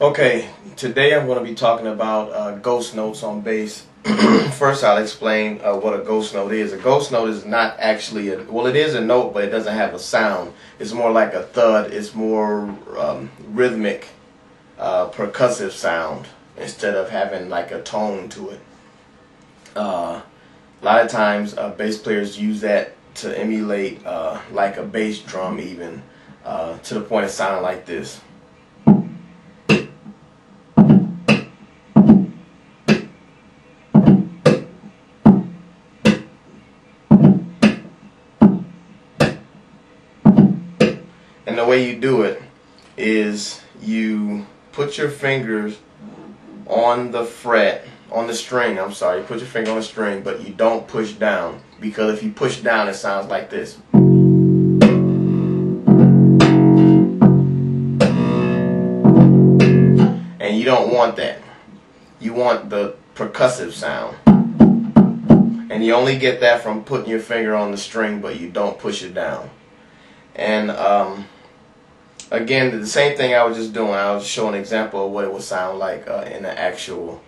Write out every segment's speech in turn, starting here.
Okay, today I'm going to be talking about ghost notes on bass. First, I'll explain what a ghost note is. A ghost note is not actually well, it is a note, but it doesn't have a sound. It's more like a thud. It's more rhythmic, percussive sound instead of having like a tone to it. A lot of times, bass players use that to emulate like a bass drum, even to the point of sounding like this. And the way you do it is you put your fingers on the fret, on the string, I'm sorry, you put your finger on the string, but you don't push down, because if you push down it sounds like this. And you don't want that. You want the percussive sound. And you only get that from putting your finger on the string, but you don't push it down. And again, the same thing I was just doing. I was showing an example of what it would sound like in the actual,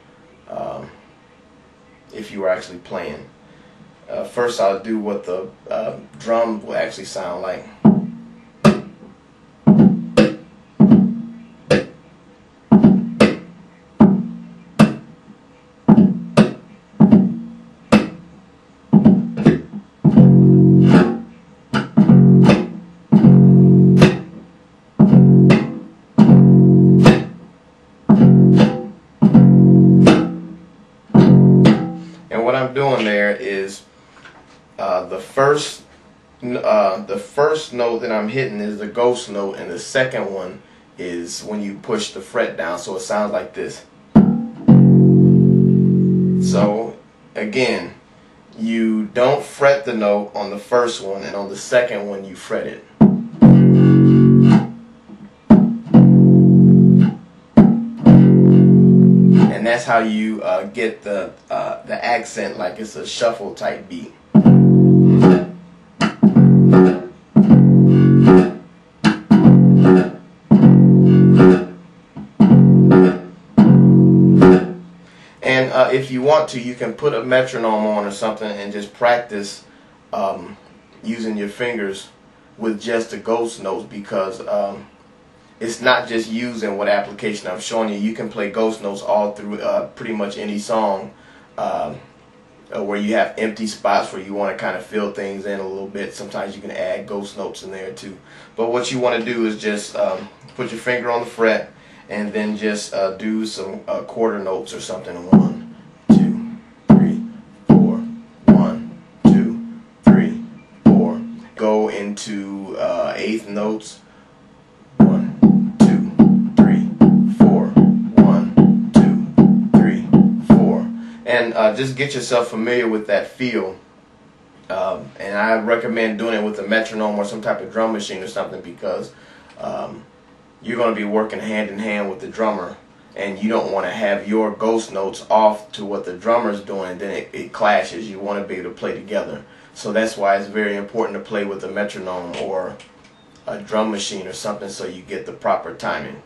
if you were actually playing. First, I'll do what the drum will actually sound like. And what I'm doing there is the first note that I'm hitting is the ghost note, and the second one is when you push the fret down, so it sounds like this. So again, you don't fret the note on the first one, and on the second one you fret it. And that's how you get the accent, like it's a shuffle type beat. And if you want to, you can put a metronome on or something and just practice using your fingers with just the ghost notes, because it's not just using what application I'm showing you. You can play ghost notes all through pretty much any song where you have empty spots where you want to kind of fill things in a little bit. Sometimes you can add ghost notes in there too. But what you want to do is just put your finger on the fret and then just do some quarter notes or something. 1, 2, 3, 4. 1, 2, 3, 4. Go into eighth notes. 1, 2, 3, 4. 1, 2, 3, 4. And just get yourself familiar with that feel. And I recommend doing it with a metronome or some type of drum machine or something, because you're going to be working hand in hand with the drummer, and you don't want to have your ghost notes off to what the drummer's doing, and then it clashes. You want to be able to play together. So that's why it's very important to play with a metronome or a drum machine or something, so you get the proper timing.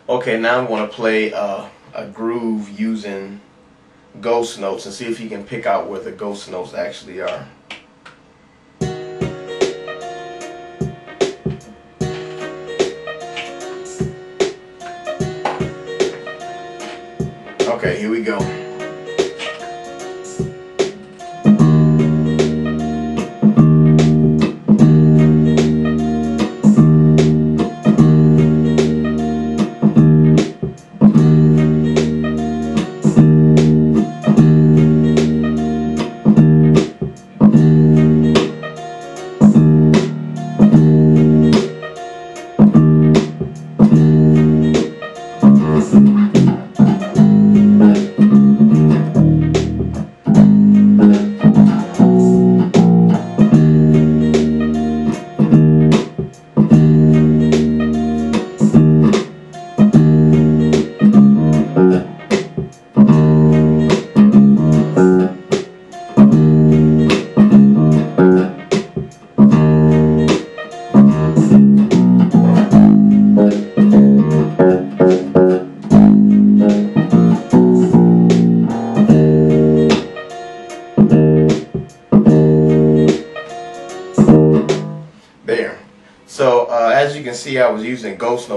Okay, now I'm going to play a groove using ghost notes and see if you can pick out where the ghost notes actually are. Okay, here we go.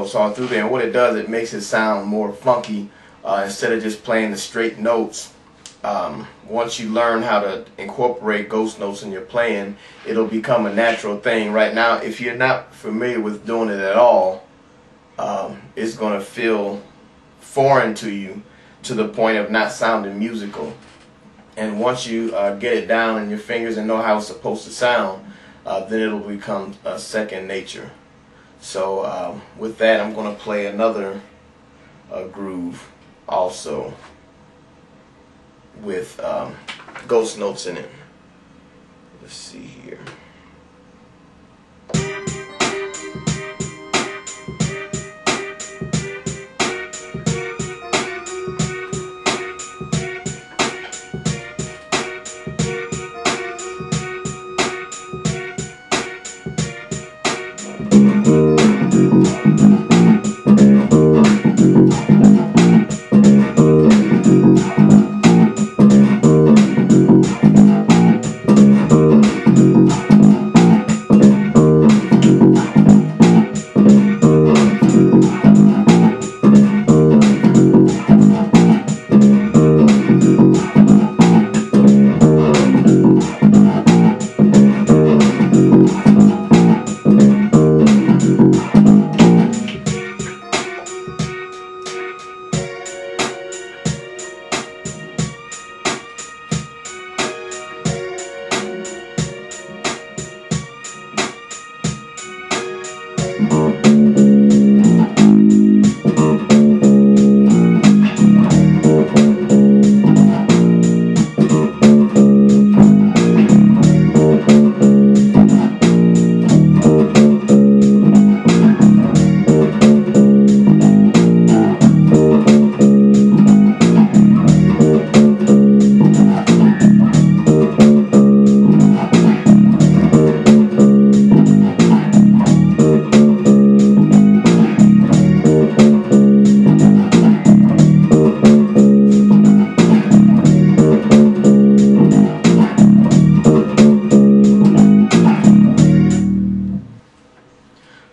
notes all through there, and what it does, it makes it sound more funky instead of just playing the straight notes. Once you learn how to incorporate ghost notes in your playing, it'll become a natural thing. Right now, if you're not familiar with doing it at all, it's going to feel foreign to you to the point of not sounding musical. And once you get it down in your fingers and know how it's supposed to sound, then it'll become second nature. So with that, I'm going to play another groove also with ghost notes in it. Let's see here.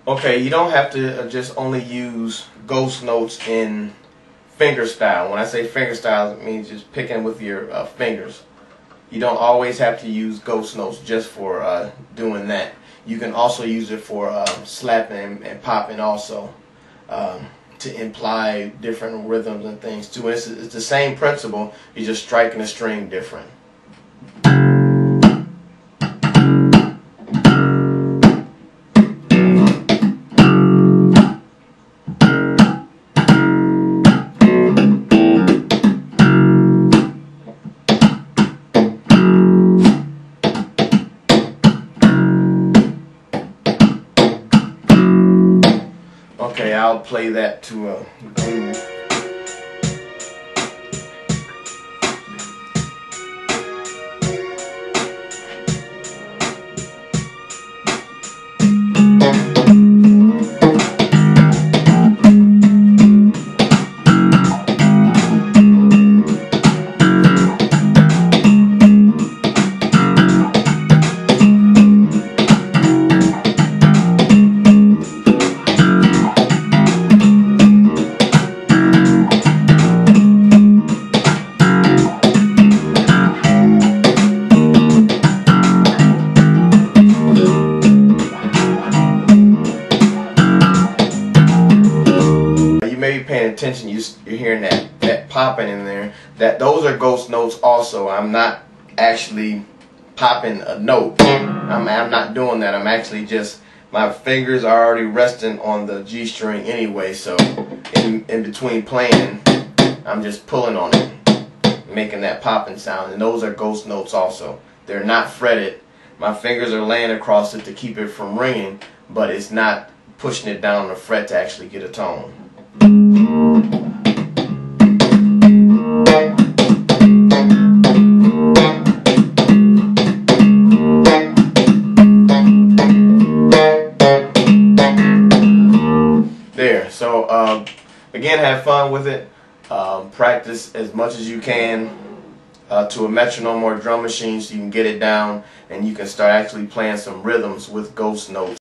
Okay, you don't have to just only use ghost notes in fingerstyle. When I say fingerstyle, it means just picking with your fingers. You don't always have to use ghost notes just for doing that. You can also use it for slapping and popping also, to imply different rhythms and things too. It's the same principle, you're just striking a string different. Okay, I'll play that to a groove. Paying attention, you're hearing that popping in there. Those are ghost notes also. I'm not actually popping a note. I'm not doing that. I'm actually just, my fingers are already resting on the G string anyway, so in between playing, I'm just pulling on it, making that popping sound, and those are ghost notes also. They're not fretted. My fingers are laying across it to keep it from ringing, but it's not pushing it down the fret to actually get a tone. There. So again, have fun with it. Practice as much as you can to a metronome or drum machine so you can get it down and you can start actually playing some rhythms with ghost notes.